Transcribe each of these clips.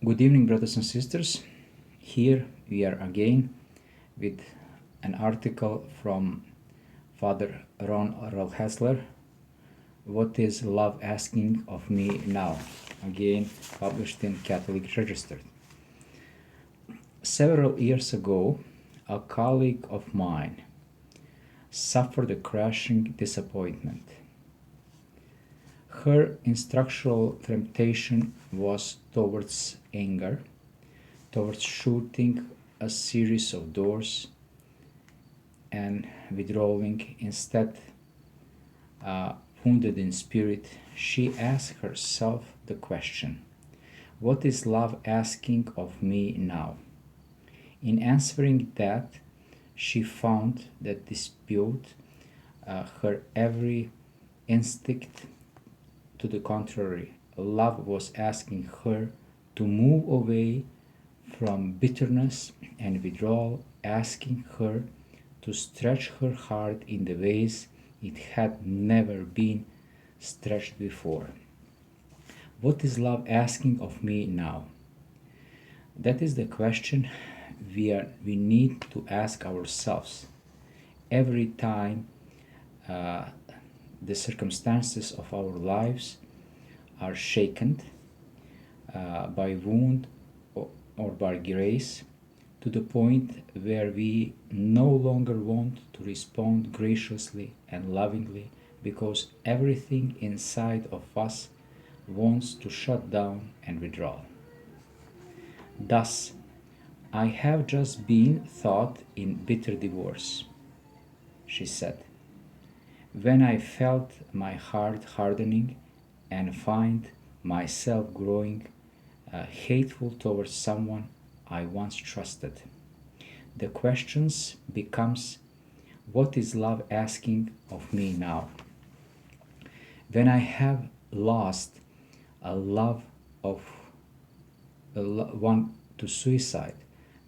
Good evening, brothers and sisters. Here we are again with an article from Father Rolheiser. What is love asking of me now? Again, published in Catholic Register. Several years ago, a colleague of mine suffered a crushing disappointment. Her instructional temptation was towards anger, towards shooting a series of doors and withdrawing. Instead, wounded in spirit, she asked herself the question, what is love asking of me now? In answering that, she found that dispute her every instinct. To the contrary, love was asking her to move away from bitterness and withdrawal, asking her to stretch her heart in the ways it had never been stretched before. What is love asking of me now? That is the question we need to ask ourselves every time the circumstances of our lives are shaken by wound or by grace, to the point where we no longer want to respond graciously and lovingly because everything inside of us wants to shut down and withdraw. Thus, I have just been caught in bitter divorce, she said. When I felt my heart hardening and find myself growing hateful towards someone I once trusted, the questions becomes, what is love asking of me now? When I have lost a love of one to suicide,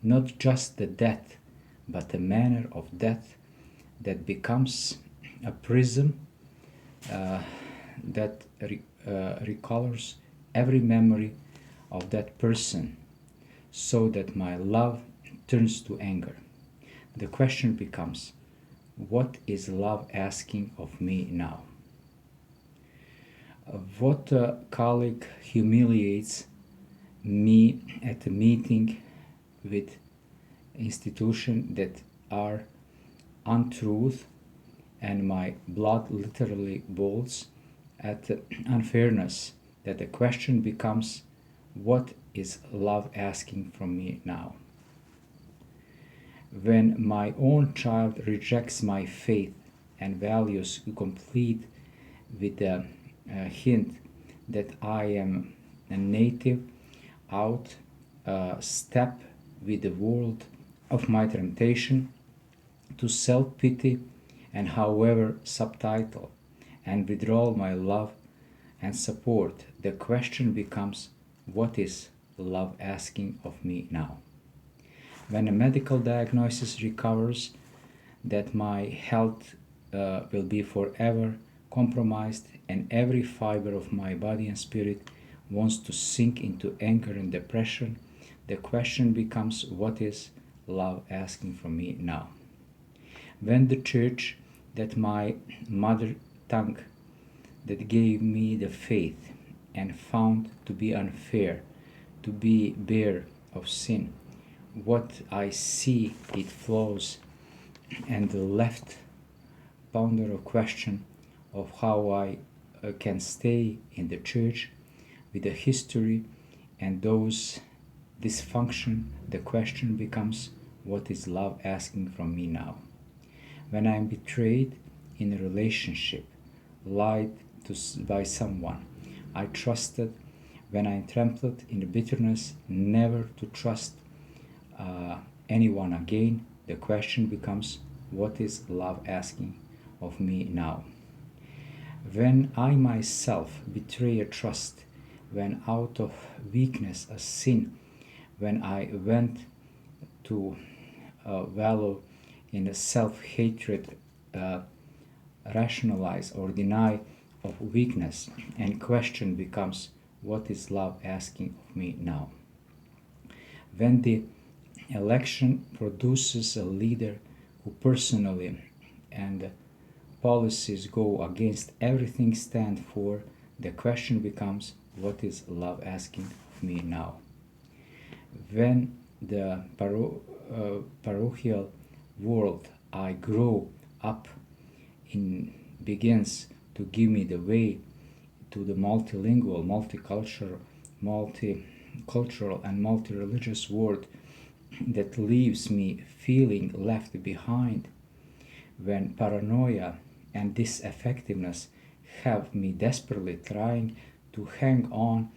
not just the death, but the manner of death that becomes a prism that recolors every memory of that person, so that my love turns to anger. The question becomes, what is love asking of me now? What colleague humiliates me at a meeting with institutions that are untruth, and my blood literally boils at the unfairness, that the question becomes, what is love asking from me now? When my own child rejects my faith and values, complete with the hint that I am a native out step with the world of my temptation to self-pity and however subtitle and withdraw my love and support, the question becomes, what is love asking of me now? When a medical diagnosis recovers that my health will be forever compromised and every fiber of my body and spirit wants to sink into anger and depression, the question becomes, what is love asking from me now? When the church, that my mother tongue, that gave me the faith and found to be unfair, to be bare of sin, what I see it flows, and the left ponder a question of how I can stay in the church with the history and those dysfunction, the question becomes, what is love asking from me now? When I am betrayed in a relationship, lied to by someone I trusted, when I am trampled in the bitterness never to trust anyone again, the question becomes, what is love asking of me now? When I myself betray a trust, when out of weakness a sin, when I went to wallow in a self-hatred, rationalize or deny of weakness, and question becomes, what is love asking of me now? When the election produces a leader who personally and policies go against everything stand for, the question becomes, what is love asking of me now? When the parochial world I grow up in begins to give me the way to the multilingual, multicultural and multi-religious world that leaves me feeling left behind, when paranoia and disaffectiveness have me desperately trying to hang on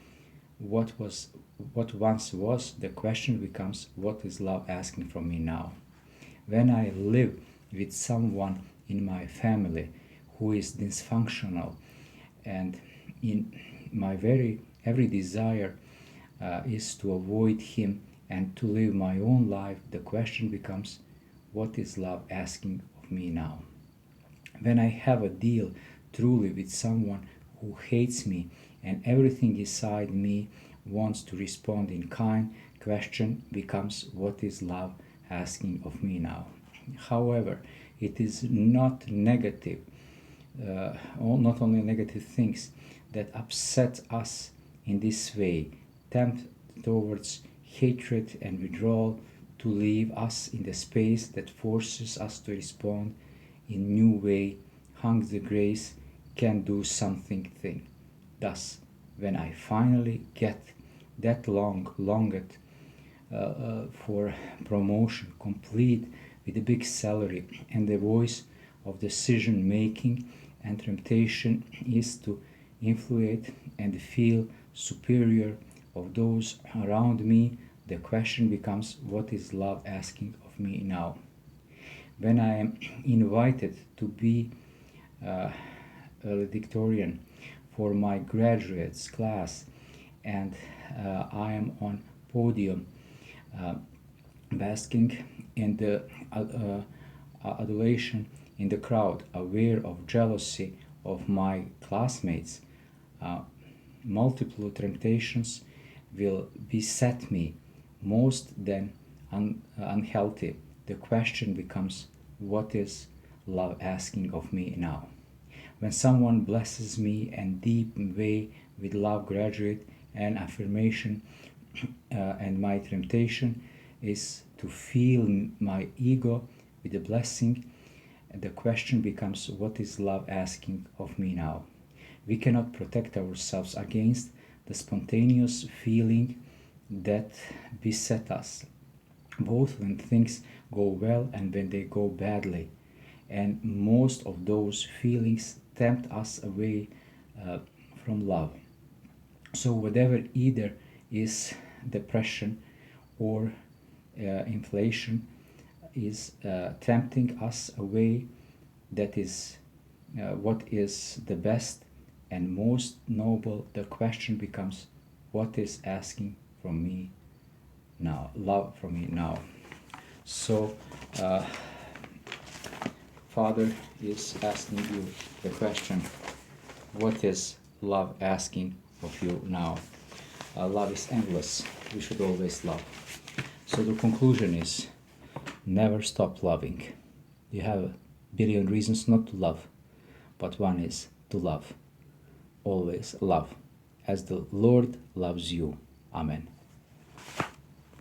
what once was, the question becomes, what is love asking from me now? When I live with someone in my family who is dysfunctional, and in my every desire is to avoid him and to live my own life, the question becomes, what is love asking of me now? When I have a deal truly with someone who hates me and everything inside me wants to respond in kind, question becomes, what is love asking of me now? However, it is not negative, not only negative things that upset us in this way, tempt towards hatred and withdrawal, to leave us in the space that forces us to respond in new way. Hung the grace can do something thing. Thus, when I finally get that longed for promotion, complete with a big salary and the voice of decision making, and temptation is to influence and feel superior of those around me, the question becomes, what is love asking of me now? When I am invited to be valedictorian for my graduates class, and I am on podium basking in the adulation in the crowd, aware of jealousy of my classmates, multiple temptations will beset me, most then unhealthy. The question becomes, what is love asking of me now? When someone blesses me and deep way with love, graduate and affirmation, and my temptation is to feel my ego with the blessing, the question becomes, what is love asking of me now? We cannot protect ourselves against the spontaneous feeling that beset us, both when things go well and when they go badly. And most of those feelings tempt us away from love. So whatever either is depression or inflation is tempting us away, that is what is the best and most noble. The question becomes, what is asking from me now, love from me now? So Father is asking you the question, what is love asking of you now? Love is endless. We should always love. So the conclusion is, never stop loving. You have a billion reasons not to love, but one is to love. Always love, as the Lord loves you. Amen.